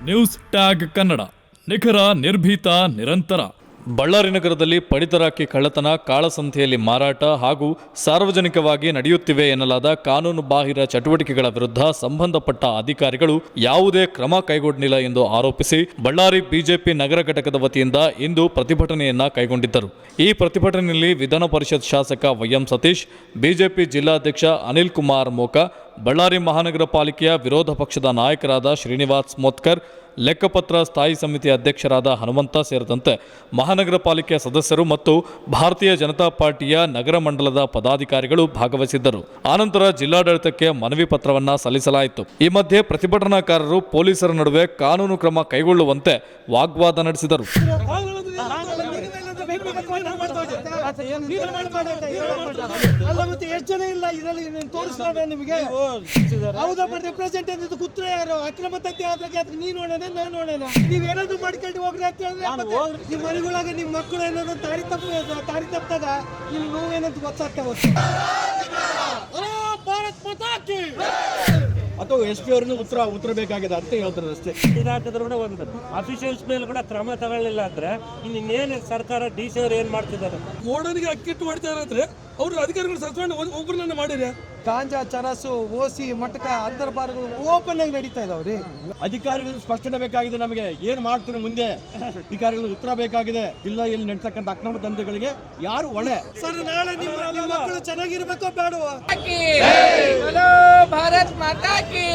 News tag Kannada, ನಿಖರ, ನಿರ್ಭೀತ, ನಿರಂತರ. ಬಳ್ಳಾರಿ ನಗರದಲ್ಲಿ ಪಡಿತರಾಕಿ ಕಳ್ಳತನ, ಕಾಳಸಂತೆಯಲ್ಲಿ ಮಾರಾಟ ಹಾಗೂ ಸಾರ್ವಜನಿಕವಾಗಿ ನಡೆಯುತ್ತಿವೆ ಎನ್ನಲಾದ ಕಾನೂನು ಬಾಹಿರ ಚಟುವಟಿಕೆಗಳ ವಿರುದ್ಧ ಸಂಬಂಧಪಟ್ಟ ಅಧಿಕಾರಿಗಳು ಯಾವುದೇ ಕ್ರಮ ಕೈಗೊಂಡಿಲ್ಲ ಎಂದು ಆರೋಪಿಸಿ ಬಳ್ಳಾರಿ ಬಿಜೆಪಿ ನಗರ ಘಟಕದ ವತಿಯಿಂದ ಇಂದು ಪ್ರತಿಭಟನೆಯನ್ನ ಕೈಗೊಂಡಿದ್ದರು. ಈ ಪ್ರತಿಭಟನೆಯಲ್ಲಿ ವಿಧಾನ ಪರಿಷತ್ ಶಾಸಕ ವೈಎಂ ಸತೀಶ್, ಬಿಜೆಪಿ ಜಿಲ್ಲಾಧ್ಯಕ್ಷ ಅನಿಲ್ ಕುಮಾರ್ ಮೋಕ, ಬಳ್ಳಾರಿ ಮಹಾನಗರ ಪಾಲಿಕೆಯ ವಿರೋಧ ಪಕ್ಷದ ನಾಯಕರಾದ ಶ್ರೀನಿವಾಸ್ ಮೋತ್ಕರ್, ಲೆಕ್ಕಪತ್ರ ಸ್ಥಾಯಿ ಸಮಿತಿ ಅಧ್ಯಕ್ಷರಾದ ಹನುಮಂತ ಸೇರಿದಂತೆ ಮಹಾನಗರ ಪಾಲಿಕೆಯ ಸದಸ್ಯರು ಮತ್ತು ಭಾರತೀಯ ಜನತಾ ಪಾರ್ಟಿಯ ನಗರ ಮಂಡಲದ ಪದಾಧಿಕಾರಿಗಳು ಭಾಗವಹಿಸಿದ್ದರು. ಆನಂತರ ಜಿಲ್ಲಾಡಳಿತಕ್ಕೆ ಮನವಿ ಪತ್ರವನ್ನು ಸಲ್ಲಿಸಲಾಯಿತು. ಈ ಮಧ್ಯೆ ಪ್ರತಿಭಟನಾಕಾರರು ಪೊಲೀಸರ ನಡುವೆ ಕಾನೂನು ಕ್ರಮ ಕೈಗೊಳ್ಳುವಂತೆ ವಾಗ್ವಾದ ನಡೆಸಿದರು. ಎಷ್ಟು ಜನ ಇಲ್ಲ ಇದರಲ್ಲಿ ತೋರಿಸ್ತಾರೆ ನಿಮಗೆ? ಹೌದಾ? ರಿಪ್ರೆಸೆಂಟೇಟಿವ್ ಕೂತ್ರ ಯಾರು ಅಕ್ರಮ ತತ್ಯ ಆದಾಗ ನೀನು ನೋಡೋಣ, ನಾನು ನೋಡೋಣ. ನೀವೇನಾದ್ರು ಮಾಡ್ಕೊಂಡು ಹೋಗ್ರಿ ಅಂತ ಹೇಳಿದ್ರೆ ನಿಮ್ಮ ಮನೆಗಳಾಗ ನಿಮ್ಮ ಮಕ್ಕಳು ಏನಾದ್ರು ದಾರಿ ತಪ್ಪಿದಾಗ ನಿಮ್ಗೆ ನೋವೇನಂತ ಗೊತ್ತಾಗ್ತಾವ. ಭಾರತ್ ಮಾತಾಕಿ ಅಥವಾ ಎಸ್ ಪಿ ಅವ್ರನ್ನ ಉತ್ತರ ಬೇಕಾಗಿದೆ ಅಂತ ಹೇಳ್ತಾರೆ ಅಷ್ಟೇ. ಇದಾಕಿದ್ರು ಕೂಡ ಒಂದು ಅಫಿಷಿಯಲ್ಸ್ ಮೇಲೆ ಕೂಡ ಕ್ರಮ ತಗೊಳ್ಳಿಲ್ಲ ಅಂದ್ರೆ ಇನ್ನೇನು ಸರ್ಕಾರ ಡಿ ಸಿ ಅವ್ರು ಏನ್ ಮಾಡ್ತಿದ್ದಾರೆ? ಮೋಡನಿಗೆ ಅಕ್ಕಿಟ್ಟು ಮಾಡ್ತಾ ಇರೋದ್ರೆ ಅವ್ರ ಅಧಿಕಾರಿಗಳು ಸಸ್ಪೆಂಡ್ ಒಬ್ಬರನ್ನ ಮಾಡಿದ್ರೆ ಗಾಂಜಾ, ಚರಸು, ಓಸಿ, ಮಟಕ, ಅಂತರ್ಬಾರ್ಗಳು ಓಪನ್ ಆಗಿ ನಡೀತಾ ಇದಾವ್ರಿ. ಅಧಿಕಾರಿಗಳು ಸ್ಪಷ್ಟನೆ ಬೇಕಾಗಿದೆ. ನಮಗೆ ಏನ್ ಮಾಡ್ತಾರೆ ಮುಂದೆ ಅಧಿಕಾರಿಗಳು ಉತ್ತರ ಬೇಕಾಗಿದೆ. ಇಲ್ಲ ಇಲ್ಲಿ ನಡ್ತಕ್ಕಂಥ ಅಕ್ರಮ ದಂಧೆಗಳಿಗೆ ಯಾರು ಹೊಣೆ? ಸರ್, ನಾಳೆ ನಿಮ್ಮ ಮಕ್ಕಳು ಚೆನ್ನಾಗಿರ್ಬೇಕೋ ಬೇಡವಾ? ಭಾರತ್ ಮಾತಾ ಕಿ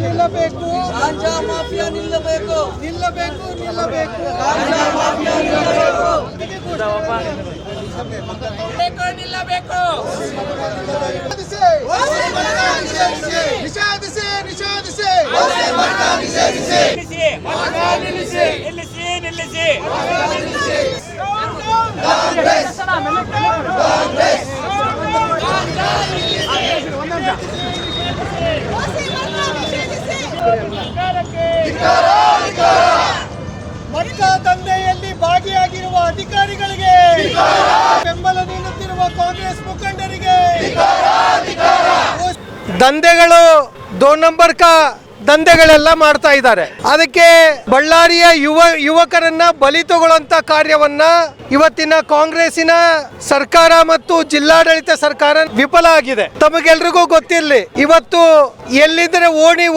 ನಿಲ್ಲಬೇಕು. ಗಾಂಜಾ ಮಾಫಿಯಾ ನಿಲ್ಲಬೇಕು, ನಿಲ್ಲಬೇಕು, ನಿಲ್ಲಬೇಕು. ನಿಲ್ಲಬೇಕು. ನಿಷೇಧಿಸಿ, ನಿಷೇಧಿಸಿ. ಮಟ್ಕಾ ದಂಧೆಯಲ್ಲಿ ಭಾಗಿಯಾಗಿರುವ ಅಧಿಕಾರಿಗಳಿಗೆ, ಬೆಂಬಲ ನೀಡುತ್ತಿರುವ ಕಾಂಗ್ರೆಸ್ ಮುಖಂಡರಿಗೆ, ದಂಧೆಗಳು ದೋ ನಂಬರ್ ಕಾ ದಂಧೆಗಳೆಲ್ಲ ಮಾಡ್ತಾ ಇದ್ದಾರೆ. ಅದಕ್ಕೆ ಬಳ್ಳಾರಿಯ ಯುವಕರನ್ನ ಬಲಿ ತಗೊಳ್ಳುವಂತ ಕಾರ್ಯವನ್ನ ಇವತ್ತಿನ ಕಾಂಗ್ರೆಸ್ಸಿನ ಸರ್ಕಾರ ಮತ್ತು ಜಿಲ್ಲಾಡಳಿತ ಸರ್ಕಾರ ವಿಫಲ ಆಗಿದೆ. ತಮಗೆಲ್ರಿಗೂ ಗೊತ್ತಿರಲಿ, ಇವತ್ತು ಎಲ್ಲಿದ್ರೆ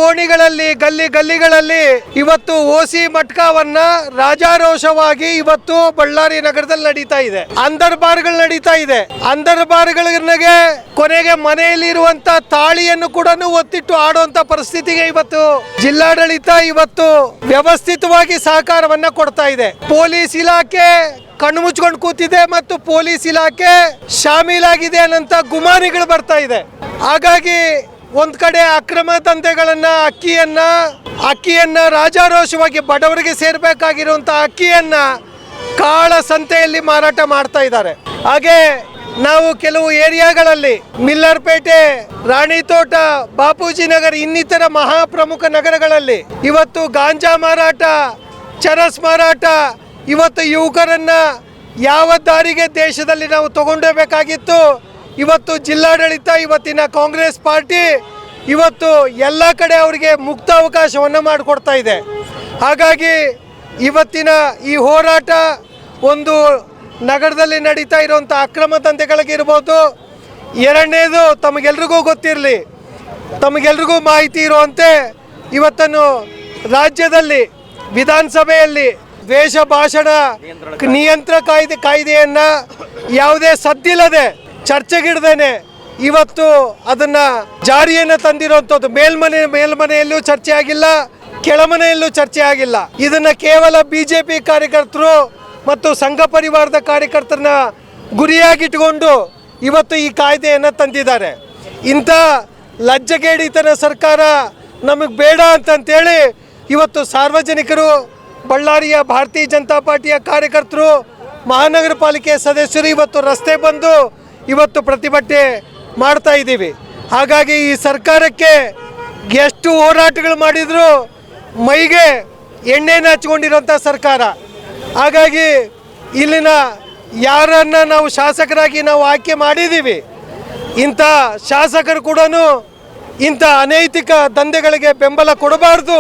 ಓಣಿಗಳಲ್ಲಿ, ಗಲ್ಲಿಗಳಲ್ಲಿ ಇವತ್ತು ಓಸಿ ಮಟ್ಕಾವನ್ನ ರಾಜಾರೋಷವಾಗಿ ಇವತ್ತು ಬಳ್ಳಾರಿ ನಗರದಲ್ಲಿ ನಡೀತಾ ಇದೆ. ಅಂದರ್ಬಾರ್ಗಳು ನಡೀತಾ ಇದೆ. ಅಂದರ್ಬಾರ್ಗಳಿಗೆ ಕೊನೆಗೆ ಮನೆಯಲ್ಲಿ ಇರುವಂತ ತಾಳಿಯನ್ನು ಕೂಡ ಒತ್ತಿಟ್ಟು ಆಡುವಂತ ಪರಿಸ್ಥಿತಿಗೆ ಇವತ್ತು ಜಿಲ್ಲಾಡಳಿತ ಇವತ್ತು ವ್ಯವಸ್ಥಿತವಾಗಿ ಸಹಕಾರವನ್ನ ಕೊಡ್ತಾ ಇದೆ. ಪೊಲೀಸ್ ಇಲಾಖೆ ಕಣ್ಣು ಮುಚ್ಕೊಂಡು ಕೂತಿದೆ ಮತ್ತು ಪೊಲೀಸ್ ಇಲಾಖೆ ಶಾಮೀಲಾಗಿದೆ ಅನ್ನೋಂಥ ಗುಮಾನಿಗಳು ಬರ್ತಾ ಇದೆ. ಹಾಗಾಗಿ ಒಂದ್ ಕಡೆ ಅಕ್ರಮ ದಂಧೆಗಳನ್ನ, ಅಕ್ಕಿಯನ್ನ ರಾಜಾರೋಷವಾಗಿ ಬಡವರಿಗೆ ಸೇರ್ಬೇಕಾಗಿರುವಂತ ಅಕ್ಕಿಯನ್ನ ಕಾಳ ಸಂತೆಯಲ್ಲಿ ಮಾರಾಟ ಮಾಡ್ತಾ ಇದ್ದಾರೆ. ಹಾಗೆ ನಾವು ಕೆಲವು ಏರಿಯಾಗಳಲ್ಲಿ ಮಿಲ್ಲರ್ಪೇಟೆ, ರಾಣಿತೋಟ, ಬಾಪೂಜಿ ನಗರ ಇನ್ನಿತರ ಮಹಾಪ್ರಮುಖ ನಗರಗಳಲ್ಲಿ ಇವತ್ತು ಗಾಂಜಾ ಮಾರಾಟ, ಚರಸ್ ಮಾರಾಟ, ಇವತ್ತು ಯುವಕರನ್ನ ಯಾವ ದಾರಿಗೆ ದೇಶದಲ್ಲಿ ನಾವು ತಗೊಂಡೋಗ್ಬೇಕಾಗಿತ್ತು, ಇವತ್ತು ಜಿಲ್ಲಾಡಳಿತ, ಇವತ್ತಿನ ಕಾಂಗ್ರೆಸ್ ಪಾರ್ಟಿ ಇವತ್ತು ಎಲ್ಲ ಕಡೆ ಅವರಿಗೆ ಮುಕ್ತ ಅವಕಾಶವನ್ನು ಮಾಡಿಕೊಡ್ತಾ ಇದೆ. ಹಾಗಾಗಿ ಇವತ್ತಿನ ಈ ಹೋರಾಟ ಒಂದು ನಗರದಲ್ಲಿ ನಡೀತಾ ಇರುವಂಥ ಅಕ್ರಮ ದಂಧೆಗಳಿಗಿರ್ಬೋದು. ಎರಡನೇದು, ತಮಗೆಲ್ರಿಗೂ ಗೊತ್ತಿರಲಿ, ತಮಗೆಲ್ರಿಗೂ ಮಾಹಿತಿ ಇರುವಂತೆ ಇವತ್ತನ್ನು ರಾಜ್ಯದಲ್ಲಿ ವಿಧಾನಸಭೆಯಲ್ಲಿ ದ್ವೇಷ ಭಾಷಣ ನಿಯಂತ್ರಣ ಕಾಯ್ದೆಯನ್ನು ಯಾವುದೇ ಸದ್ದಿಲ್ಲದೆ ಚರ್ಚೆಗಿಡದೇನೆ ಇವತ್ತು ಅದನ್ನು ಜಾರಿಯನ್ನು ತಂದಿರುವಂಥದ್ದು. ಮೇಲ್ಮನೆಯಲ್ಲೂ ಚರ್ಚೆ ಆಗಿಲ್ಲ, ಕೆಳಮನೆಯಲ್ಲೂ ಚರ್ಚೆ ಆಗಿಲ್ಲ. ಇದನ್ನು ಕೇವಲ ಬಿಜೆಪಿ ಕಾರ್ಯಕರ್ತರು ಮತ್ತು ಸಂಘ ಪರಿವಾರದ ಕಾರ್ಯಕರ್ತರನ್ನ ಗುರಿಯಾಗಿಟ್ಟುಕೊಂಡು ಇವತ್ತು ಈ ಕಾಯ್ದೆಯನ್ನು ತಂದಿದ್ದಾರೆ. ಇಂಥ ಲಜ್ಜೆಗೇಡಿತನ ಸರ್ಕಾರ ನಮಗೆ ಬೇಡ ಅಂತಂತೇಳಿ ಇವತ್ತು ಸಾರ್ವಜನಿಕರು, ಬಳ್ಳಾರಿಯ ಭಾರತೀಯ ಜನತಾ ಪಾರ್ಟಿಯ ಕಾರ್ಯಕರ್ತರು, ಮಹಾನಗರ ಪಾಲಿಕೆ ಸದಸ್ಯರು ಇವತ್ತು ರಸ್ತೆ ಬಂದು ಇವತ್ತು ಪ್ರತಿಭಟನೆ ಮಾಡ್ತಾ ಇದ್ದೀವಿ. ಹಾಗಾಗಿ ಈ ಸರ್ಕಾರಕ್ಕೆ ಎಷ್ಟು ಹೋರಾಟಗಳು ಮಾಡಿದ್ರು ಮೈಗೆ ಎಣ್ಣೆನ ಹಚ್ಕೊಂಡಿರೋಂಥ ಸರ್ಕಾರ. ಹಾಗಾಗಿ ಇಲ್ಲಿನ ಯಾರನ್ನ ನಾವು ಶಾಸಕರಾಗಿ ನಾವು ಆಯ್ಕೆ ಮಾಡಿದ್ದೀವಿ, ಇಂಥ ಶಾಸಕರು ಕೂಡ ಇಂಥ ಅನೈತಿಕ ದಂಧೆಗಳಿಗೆ ಬೆಂಬಲ ಕೊಡಬಾರ್ದು,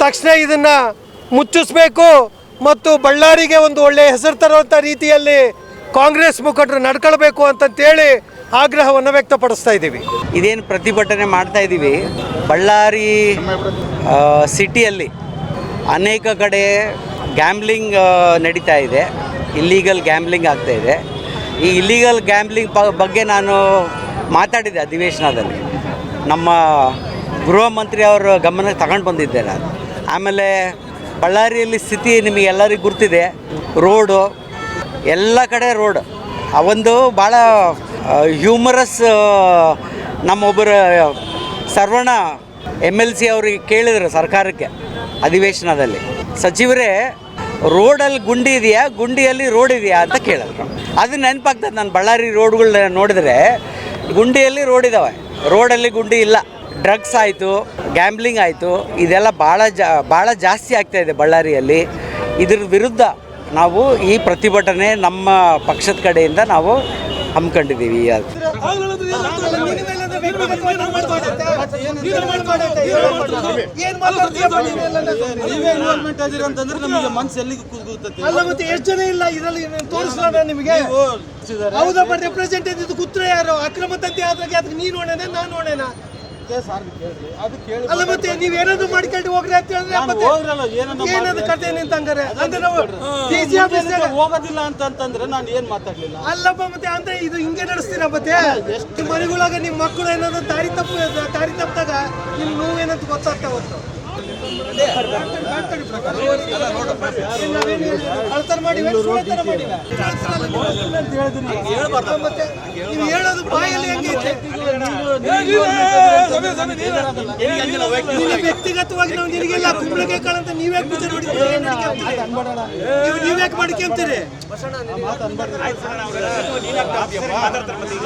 ತಕ್ಷಣ ಇದನ್ನು ಮುಚ್ಚಿಸ್ಬೇಕು ಮತ್ತು ಬಳ್ಳಾರಿಗೆ ಒಂದು ಒಳ್ಳೆಯ ಹೆಸರು ತರುವಂಥ ರೀತಿಯಲ್ಲಿ ಕಾಂಗ್ರೆಸ್ ಮುಖಂಡರು ನಡ್ಕೊಳ್ಬೇಕು ಅಂತಂತೇಳಿ ಆಗ್ರಹವನ್ನು ವ್ಯಕ್ತಪಡಿಸ್ತಾ ಇದ್ದೀವಿ. ಇದೇನು ಪ್ರತಿಭಟನೆ ಮಾಡ್ತಾ ಇದ್ದೀವಿ, ಬಳ್ಳಾರಿ ಸಿಟಿಯಲ್ಲಿ ಅನೇಕ ಕಡೆ ಗ್ಯಾಮ್ಲಿಂಗ್ ನಡೀತಾ ಇದೆ, ಇಲ್ಲೀಗಲ್ ಗ್ಯಾಮ್ಲಿಂಗ್ ಆಗ್ತಾ ಇದೆ. ಈ ಇಲ್ಲೀಗಲ್ ಗ್ಯಾಮ್ಲಿಂಗ್ ಬಗ್ಗೆ ನಾನು ಮಾತಾಡಿದ್ದೆ ಅಧಿವೇಶನದಲ್ಲಿ, ನಮ್ಮ ಗೃಹ ಮಂತ್ರಿ ಅವರ ಗಮನಕ್ಕೆ ತಗೊಂಡು ಬಂದಿದ್ದೆ ನಾನು. ಆಮೇಲೆ ಬಳ್ಳಾರಿಯಲ್ಲಿ ಸ್ಥಿತಿ ನಿಮಗೆಲ್ಲರಿಗೂ ಗುರ್ತಿದೆ, ರೋಡು ಎಲ್ಲ ಕಡೆ ರೋಡ್. ಒಂದು ಭಾಳ ಹ್ಯೂಮರಸ್, ನಮ್ಮೊಬ್ಬರು ಸರ್ವಣ MLC ಅವ್ರಿಗೆ ಕೇಳಿದ್ರು ಸರ್ಕಾರಕ್ಕೆ ಅಧಿವೇಶನದಲ್ಲಿ, ಸಚಿವರೇ ರೋಡಲ್ಲಿ ಗುಂಡಿ ಇದೆಯಾ, ಗುಂಡಿಯಲ್ಲಿ ರೋಡ್ ಇದೆಯಾ ಅಂತ ಕೇಳಿದ್ರು. ಅದು ನೆನಪಾಗ್ತದೆ, ನಾನು ಬಳ್ಳಾರಿ ರೋಡ್ಗಳನ್ನ ನೋಡಿದ್ರೆ ಗುಂಡಿಯಲ್ಲಿ ರೋಡ್ ಇದ್ದಾವೆ, ರೋಡಲ್ಲಿ ಗುಂಡಿ ಇಲ್ಲ. ಡ್ರಗ್ಸ್ ಆಯಿತು, ಗ್ಯಾಮ್ಲಿಂಗ್ ಆಯಿತು, ಇದೆಲ್ಲ ಭಾಳ ಜಾಸ್ತಿ ಆಗ್ತಾಯಿದೆ ಬಳ್ಳಾರಿಯಲ್ಲಿ. ಇದ್ರ ವಿರುದ್ಧ ನಾವು ಈ ಪ್ರತಿಭಟನೆ ನಮ್ಮ ಪಕ್ಷದ ಕಡೆಯಿಂದ ನಾವು ಹಮ್ಮಿಕೊಂಡಿದ್ದೀವಿ. ಅಲ್ಲ ಮತ್ತೆ ಎಷ್ಟು ಜನ ಇಲ್ಲ ಇದರಲ್ಲಿ ತೋರಿಸ್ಲ ನಿಮಗೆ? ಹೌದಾ, ರೆಪ್ರೆಸೆಂಟೇಟಿವ್ ಉತ್ತರ ಯಾರು? ಅಕ್ರಮ ತಂತಿ ಆದ್ರೆ ಅದಕ್ಕೆ ನೀನು ಹೊಣೆನಾ ನಾನು ಹೊಣೆನಾ? ಅಲ್ಲ ಮತ್ತೆ ನೀವೇನಾದ್ರು ಮಾಡ್ಕೊಂಡು ಹೋಗ್ರಿ ಅಂತ ಹೇಳಿದ್ರೆ ಏನಾದ್ರು ಕತೆ ನಿಂತಂಗಾರೆ ಅಂದ್ರೆ ನಾವು ಹೋಗೋದಿಲ್ಲ ಅಂತಂದ್ರೆ ನಾನು ಏನ್ ಮಾತಾಡ್ಲಿಲ್ಲ. ಅಲ್ಲಪ್ಪ ಮತ್ತೆ ಅಂದ್ರೆ ಇದು ಹಿಂಗೆ ನಡೆಸ್ತೀರಾ? ಮತ್ತೆ ಎಷ್ಟು ಮನೆಗಳಾಗ ನಿಮ್ಮ ಮಕ್ಕಳು ಏನಾದ್ರು ದಾರಿ ತಪ್ಪಿದಾಗ ನಿಮ್ ನೋವೇನಂತ ಗೊತ್ತಾಗ್ತಾ ಹೊತ್ತು ಕಳ್ತನ ಮಾಡಿವೆ, ಸುಳ್ಳುತನ ಮಾಡಿವೆ. ಮತ್ತೆ ನೀವು ಹೇಳೋದು ಬಾಯಲ್ಲಿ ಹೆಂಗೈತೆ? ವ್ಯಕ್ತಿಗತವಾಗಿ ನಾವು ನಿನಗೆಲ್ಲ ಕುಂಬಳಕಾಯಿ ಕಾಳಂತ ನೀವ್ಯಾಕೆ ಪೂಜೆ ನೋಡಿದ್ದೀರಿ? ನೀವ್ಯಾಕೆ ಮಾಡ್ಕೊಂತೀರಿ?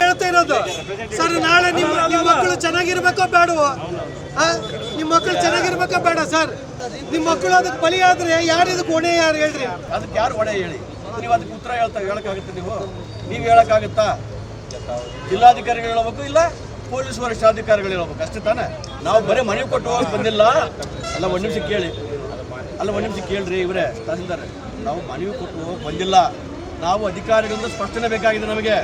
ಹೇಳ್ತಾ ಇರೋದು ಸರ್, ನಾಳೆ ನಿಮ್ಮ ಮಕ್ಕಳು ಚೆನ್ನಾಗಿರ್ಬೇಕೋ ಬೇಡವೋ? ನಿಮ್ಮ ಮಕ್ಕಳು ಚೆನ್ನಾಗಿರ್ಬೇಕೋ ಬೇಡ ಸರ್? ನಿಮ್ಮ ಮಕ್ಕಳು ಅದಕ್ಕೆ ಬಲಿ ಆದ್ರೆ ಯಾರು ಇದಕ್ಕೆ ಹೊಣೆ? ಯಾರು ಹೇಳ್ರಿ? ಅದಕ್ಕೆ ಯಾರು ಹೊಣೆ ಹೇಳಿ? ನೀವು ಅದಕ್ಕೆ ಉತ್ತರ ಹೇಳಕ್ಕಾಗುತ್ತೆ? ನೀವು ಹೇಳಕ್ಕಾಗುತ್ತಾ? ಜಿಲ್ಲಾಧಿಕಾರಿಗಳು ಹೇಳಬೇಕು, ಇಲ್ಲ ಪೊಲೀಸ್ ವರಿಷ್ಠಾಧಿಕಾರಿಗಳು ಹೇಳಬೇಕು, ಅಷ್ಟೇ ತಾನೆ. ನಾವು ಬರೀ ಮನವಿ ಕೊಟ್ಟು ಹೋಗಿ ಬಂದಿಲ್ಲ. ಅಲ್ಲ ಒಂದು ನಿಮಿಷ ಕೇಳ್ರಿ ಇವರೇ ತಹಸೀಲ್ದಾರ್, ನಾವು ಮನವಿ ಕೊಟ್ಟು ಹೋಗಿ ಬಂದಿಲ್ಲ. ನಾವು ಅಧಿಕಾರಿಗಳಿಂದ ಸ್ಪಷ್ಟನೆ ಬೇಕಾಗಿದೆ, ನಮಗೆ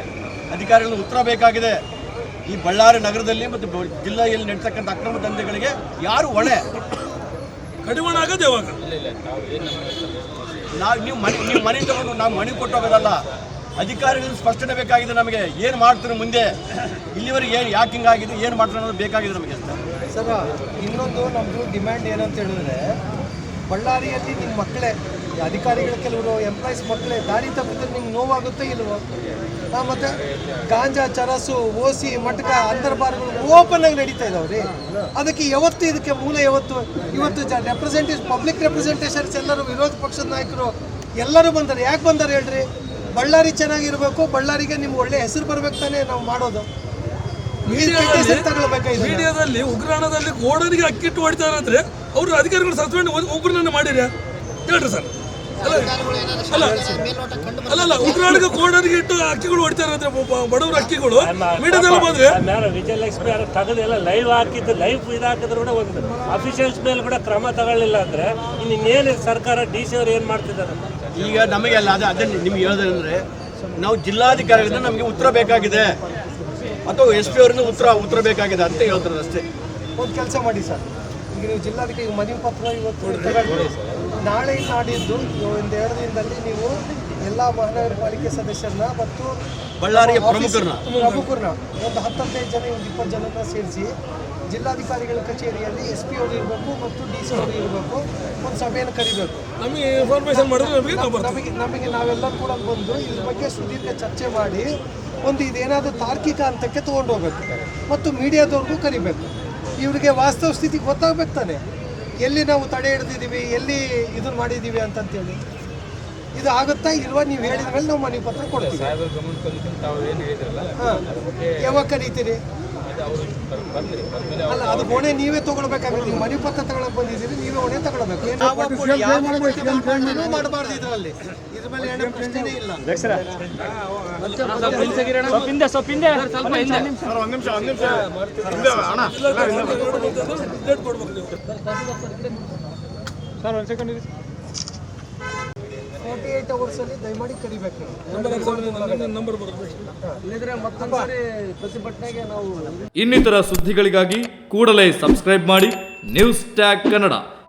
ಅಧಿಕಾರಿಗಳಿಂದ ಉತ್ತರ ಬೇಕಾಗಿದೆ. ಈ ಬಳ್ಳಾರಿ ನಗರದಲ್ಲಿ ಮತ್ತು ಜಿಲ್ಲೆಯಲ್ಲಿ ನಡೀತಕ್ಕಂಥ ಅಕ್ರಮ ದಂಧೆಗಳಿಗೆ ಯಾರು ಹೊಣೆ? ಕಡಿವಾಣ ಆಗೋದು ಯಾವಾಗ? ನೀವು ಮನೆ ತಗೊಂಡು ನಾವು ಮನೆ ಕೊಟ್ಟು ಹೋಗೋದಲ್ಲ, ಅಧಿಕಾರಿಗಳಿಂದ ಸ್ಪಷ್ಟನೆ ಬೇಕಾಗಿದೆ ನಮಗೆ. ಏನು ಮಾಡ್ತಾರೆ ಮುಂದೆ, ಇಲ್ಲಿವರೆಗೆ ಏನು ಯಾಕೆ ಹಿಂಗಾಗಿದೆ, ಏನು ಮಾಡ್ತಾರೆ ಅನ್ನೋದು ಬೇಕಾಗಿದೆ ನಮಗೆ ಅಂತ. ಸರ್, ಇನ್ನೊಂದು ನಮ್ಮದು ಡಿಮ್ಯಾಂಡ್ ಏನಂತ ಹೇಳಿದ್ರೆ, ಬಳ್ಳಾರಿಯಲ್ಲಿ ನಿಮ್ಮ ಮಕ್ಕಳೇ ಅಧಿಕಾರಿಗಳ ಕೆಲವರು ಎಂಪ್ಲಾಯೀಸ್ ಮಕ್ಕಳೇ ದಾರಿ ತಪ್ಪಿದ್ರೆ ನಿಮ್ಗೆ ನೋವಾಗುತ್ತೆ ಇಲ್ವೋ? ಮತ್ತು ಗಾಂಜಾ, ಚರಸು, ಓಸಿ, ಮಟಕ, ಅಂತರ್ಬಾರ್ಗಳು ಓಪನ್ ಆಗಿ ನಡೀತಾ ಇದಾವ್ರಿ. ಅದಕ್ಕೆ ಇದಕ್ಕೆ ಮೂಲ ಇವತ್ತು ಪಬ್ಲಿಕ್ ರೆಪ್ರೆಸೆಂಟೇಷನ್ಸ್ ಎಲ್ಲರೂ, ವಿರೋಧ ಪಕ್ಷದ ನಾಯಕರು ಎಲ್ಲರೂ ಬಂದಾರೆ. ಯಾಕೆ ಬಂದಾರೆ ಹೇಳ್ರಿ? ಬಳ್ಳಾರಿ ಚೆನ್ನಾಗಿರ್ಬೇಕು, ಬಳ್ಳಾರಿಗೆ ನಿಮ್ಗೆ ಒಳ್ಳೆ ಹೆಸರು ಬರ್ಬೇಕು ತಾನೇ ನಾವು ಮಾಡೋದು. ಮೀಡಿಯಾದಲ್ಲಿ ಉಗ್ರಾಣದಲ್ಲಿ ಗೋಡನಿಗೆ ಅಕ್ಕಿಟ್ಟು ಹೊಡಿತಾರೆ ಅಂದ್ರೆ ಅವರು ಅಧಿಕಾರಿಗಳು ಸಸ್ಪೆಂಡ್ ಒಬ್ಬರನ್ನ ಮಾಡಿರ ಹೇಳ್ರಿ ಸರ್? ಅಲ್ಲ ಉಗ್ರಾಣಕ್ಕೆ ಗೋಡನಿಗೆ ಇಟ್ಟು ಅಕ್ಕಿಗಳು ಹೊಡಿತಾರೆ ಅಂದ್ರೆ ಬಡವರು ಅಕ್ಕಿಗಳು ಮೀಡಿಯಾದಲ್ಲಿ ಬಂದ್ರೆ ವಿಜಯಲಕ್ಷ್ಮಿ ಅವ್ರ ತೆಗೆದೆಲ್ಲ ಲೈವ್ ಹಾಕಿದ್ದು, ಲೈವ್ ಇದಾಕಿದ್ರು ಕೂಡ ಒಂದು ಅಫಿಷಿಯಲ್ಸ್ ಮೇಲೆ ಕೂಡ ಕ್ರಮ ತಗೊಳ್ಳಿಲ್ಲ ಅಂದ್ರೆ ಇನ್ನೇನು ಸರ್ಕಾರ DC ಅವ್ರು ಏನು ಮಾಡ್ತಿದ್ದಾರೆ? ಈಗ ನಮಗೆ ಅಲ್ಲ ಅದೇ ನಿಮ್ಗೆ ಹೇಳೋದಂದ್ರೆ, ನಾವು ಜಿಲ್ಲಾಧಿಕಾರಿಗಳಿಂದ ನಮಗೆ ಉತ್ತರ ಬೇಕಾಗಿದೆ ಅಥವಾ SP ಅವರಿಂದ ಉತ್ತರ ಬೇಕಾಗಿದೆ ಅಂತ ಹೇಳ್ತಾರೆ ಅಷ್ಟೇ. ಒಂದು ಕೆಲಸ ಮಾಡಿ ಸರ್, ಈಗ ನೀವು ಜಿಲ್ಲಾಧಿಕಾರಿ ಮನವಿ ಪತ್ರ ಇವತ್ತು ತಗೊಂಡು ನಾಳೆ ನಾಡಿದ್ದು 1-2 ದಿನದಲ್ಲಿ ನೀವು ಎಲ್ಲ ಮಹಾನಗರ ಪಾಲಿಕೆ ಸದಸ್ಯರನ್ನ ಮತ್ತು ಬಳ್ಳಾರಿಯ ಪ್ರಮುಖರನ್ನ ಒಂದು 10-15 ಜನ, 20 ಜನನ ಸೇರಿಸಿ ಜಿಲ್ಲಾಧಿಕಾರಿಗಳ ಕಚೇರಿಯಲ್ಲಿ SP ಅವರು ಇರಬೇಕು ಮತ್ತು DC ಅವರು ಇರಬೇಕು, ಒಂದು ಸಭೆಯನ್ನು ಕರಿಬೇಕು. ನಮಗೆ ಇನ್ಫಾರ್ಮೇಶನ್ ಮಾಡಿದ್ರೆ ನಮಗೆ ನಾವೆಲ್ಲರೂ ಕೂಡ ಬಂದು ಇದ್ರ ಬಗ್ಗೆ ಸುದೀರ್ಘ ಚರ್ಚೆ ಮಾಡಿ ಒಂದು ಇದೇನಾದರೂ ತಾರ್ಕಿಕ ಹಂತಕ್ಕೆ ತೊಗೊಂಡು ಹೋಗ್ಬೇಕು ಮತ್ತು ಮೀಡಿಯಾದವ್ರಿಗೂ ಕರಿಬೇಕು. ಇವರಿಗೆ ವಾಸ್ತವ ಸ್ಥಿತಿ ಗೊತ್ತಾಗಬೇಕು ತಾನೆ, ಎಲ್ಲಿ ನಾವು ತಡೆ ಹಿಡಿದಿದ್ದೀವಿ, ಎಲ್ಲಿ ಇದನ್ನು ಮಾಡಿದ್ದೀವಿ ಅಂತಂತೇಳಿ. ಇದು ಆಗುತ್ತಾ ಇಲ್ವಾ? ನೀವು ಹೇಳಿದ ಮೇಲೆ ನಾವು ಮನವಿ ಪತ್ರ ಕೊಡ್ತೀವಿ. ಹಾಂ, ಯಾವಾಗ ಕರೀತೀರಿ? ಅಲ್ಲ, ಅದು ಹೊಣೆ ನೀವೇ ತಗೊಳ್ಬೇಕಾಗುತ್ತೆ. ನೀವು ಮನೆ ಪತ್ರ ತಗೊಳಕ್ ಬಂದಿದ್ದೀರಿ, ನೀವೇ ಹೊಣೆ ತಗೊಳ್ಬೇಕು. ಮಾಡಬಾರ್ದು ಇದರಲ್ಲಿ. ಇದ್ರ ಮೇಲೆ ಏನೋ ಪ್ರಶ್ನೆನೇ ಇಲ್ಲ. ಅವರ್ಸ್ ಅಲ್ಲಿ ದಯಮಾಡಿ ಕರಿಬೇಕು. ಇಲ್ಲದ್ರೆ ಮತ್ತೊಂದ್ಸರಿ ಪ್ರತಿಭಟನೆಗೆ ನಾವು ಇನ್ನಿತರ ಸುದ್ದಿಗಳಿಗಾಗಿ ಕೂಡಲೇ ಸಬ್ಸ್ಕ್ರೈಬ್ ಮಾಡಿ ನ್ಯೂಸ್ ಟ್ಯಾಗ್ ಕನ್ನಡ.